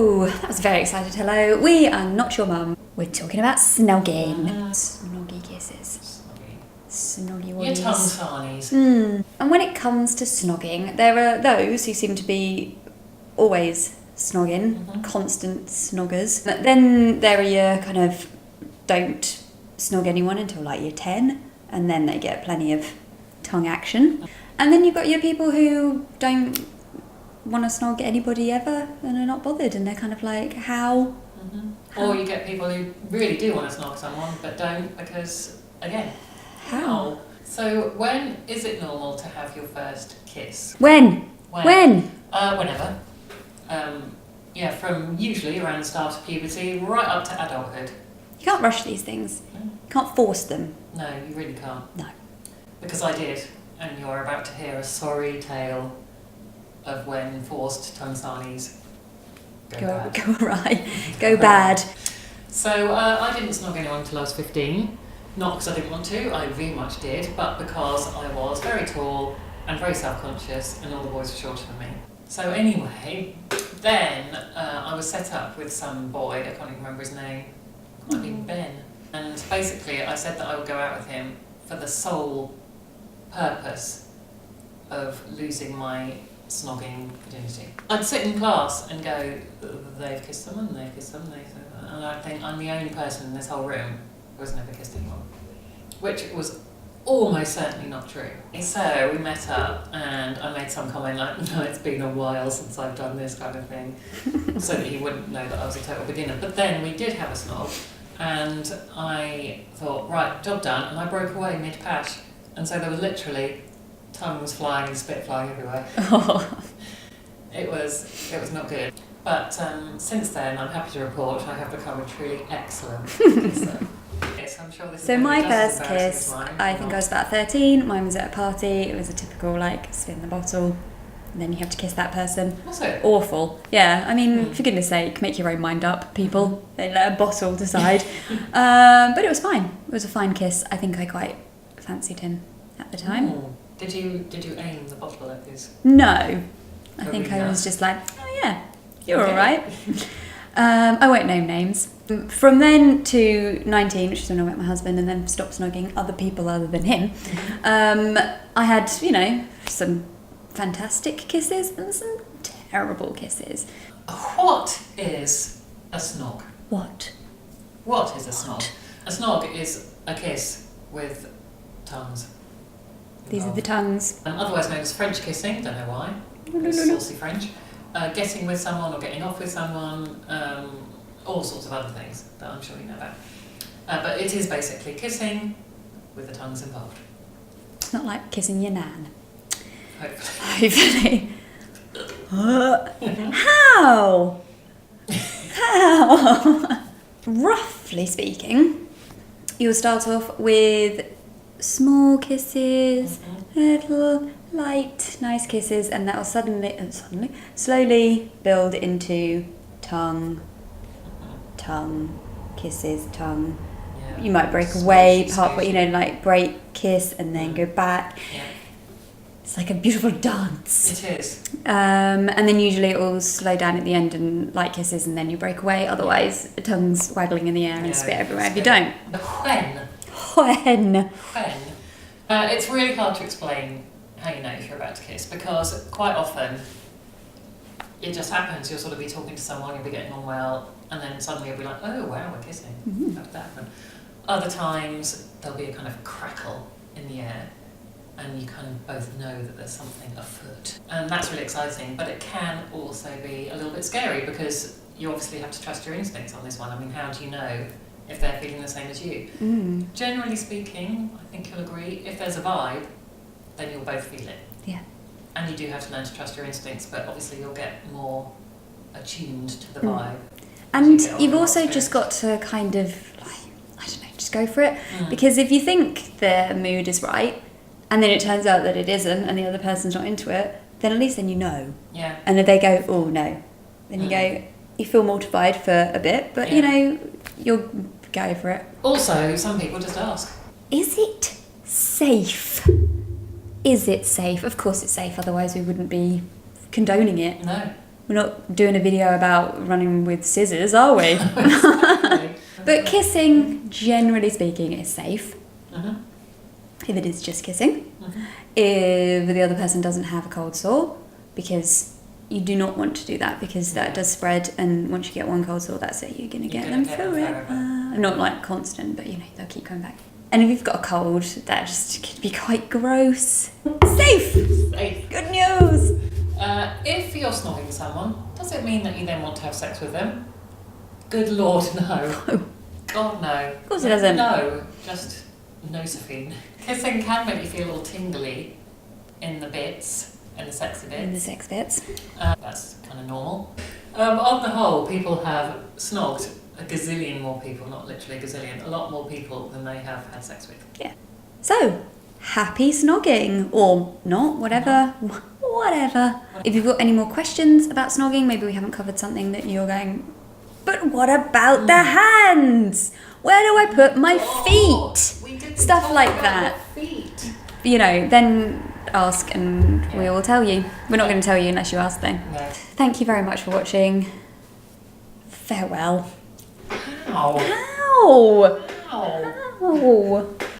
Hello! That was very excited hello. We are Not Your Mum. We're talking about snogging. Snoggy kisses. Snoggy Your wallies. tongue sarnies. And when it comes to snogging, there are those who seem to be always snogging, constant snoggers. But then there are your kind of don't snog anyone until like year 10, and then they get plenty of tongue action. And then you've got your people who don't want to snog anybody ever and are not bothered, and they're kind of like, how? Or you get people who really do want to snog someone but don't because, again, how? So when is it normal to have your first kiss? When? Whenever. From usually around the start of puberty right up to adulthood. You can't rush these things. You can't force them. No, you really can't. No. Because I did, and you're about to hear a sorry tale of when forced tongue sarnies go awry, go bad. So I didn't snog anyone until I was 15. Not because I didn't want to, I very much did, but because I was very tall and very self-conscious and all the boys were shorter than me. So anyway, then I was set up with some boy, I can't even remember his name, might be Ben. And basically I said that I would go out with him for the sole purpose of losing my snogging virginity. I'd sit in class and go, they've kissed someone, they've kissed someone, and I'd think I'm the only person in this whole room who has never kissed anyone, which was almost certainly not true. So we met up and I made some comment like, no, it's been a while since I've done this kind of thing, so that he wouldn't know that I was a total beginner. But then we did have a snog and I thought, right, job done, and I broke away mid-pash, and so there was literally tongues flying and spit flying everywhere. It was not good. But since then, I'm happy to report I have become a truly excellent kisser. Yes, I'm sure this is So my just first as embarrassing kiss, as mine. I think I was about 13. Mine was at a party. It was a typical like spin the bottle, and then you have to kiss that person. Was it? Awful. Yeah, I mean, for goodness sake, make your own mind up, people. They let a bottle decide. But it was fine. It was a fine kiss. I think I quite fancied him at the time. Ooh. Did you aim the bottle at his? No, I think really I was not? just like, oh yeah, you're Okay. all right. I won't name names. From then to 19, which is when I met my husband, and then stopped snogging other people other than him, I had, some fantastic kisses and some terrible kisses. What is a snog? What? What is a snog? A snog is a kiss with tongues. These are the tongues. Otherwise known as French kissing, don't know why. It's saucy French. Getting with someone or getting off with someone, all sorts of other things that I'm sure you know about. But it is basically kissing with the tongues involved. It's not like kissing your nan. Hopefully. Hopefully. How? How? Roughly speaking, you'll start off with small kisses, little light, nice kisses, and that will slowly build into tongue, kisses, tongue. Yeah. You might break away, Squishy. like break, kiss, and then go back. Yeah. It's like a beautiful dance. It is. And then usually it will slow down at the end and light kisses, and then you break away. Otherwise, the tongue's waggling in the air and spit everywhere if you don't. But when? When? It's really hard to explain how you know if you're about to kiss, because quite often it just happens. You'll sort of be talking to someone, you'll be getting on well, and then suddenly you'll be like, oh wow, we're kissing. How did that happen? Other times there'll be a kind of crackle in the air, and you kind of both know that there's something afoot. And that's really exciting, but it can also be a little bit scary because you obviously have to trust your instincts on this one. I mean, how do you know if they're feeling the same as you? Generally speaking, I think you'll agree, if there's a vibe, then you'll both feel it. Yeah. And you do have to learn to trust your instincts, but obviously you'll get more attuned to the vibe. And You get you've on also with just got to kind of, just go for it. Mm. Because if you think the mood is right, and then it turns out that it isn't, and the other person's not into it, then at least then you know. Yeah. And if they go, oh no, then you go, you feel mortified for a bit, but you'll go for it. Also, some people just ask. Is it safe? Is it safe? Of course it's safe, otherwise we wouldn't be condoning it. No. We're not doing a video about running with scissors, are we? Exactly. But kissing, generally speaking, is safe. Mhm. If it is just kissing. Mhm. If the other person doesn't have a cold sore, because you do not want to do that, because that does spread, and once you get one cold sore, that's it, you're going to get them forever. Not like constant, but you know, they'll keep coming back. And if you've got a cold, that just could be quite gross. Safe! Safe. Good news! If you're snogging someone, does it mean that you then want to have sex with them? Good Lord, no. God, no. Of course it doesn't. No, just no, Sophie. Kissing can make you feel all tingly in the bits, in the sexy bits. In the sex bits. That's kind of normal. On the whole, people have snogged a gazillion more people, not literally a gazillion, a lot more people than they have had sex with. Yeah. So, happy snogging, or not, whatever. Whatever. If you've got any more questions about snogging, maybe we haven't covered something that you're going, but what about the hands? Where do I put my feet? We didn't Stuff talk like about that. the feet. You know, then ask and we will tell you. We're not going to tell you unless you ask though. No. Thank you very much for watching. Farewell. Ow. Ow! Ow. Ow!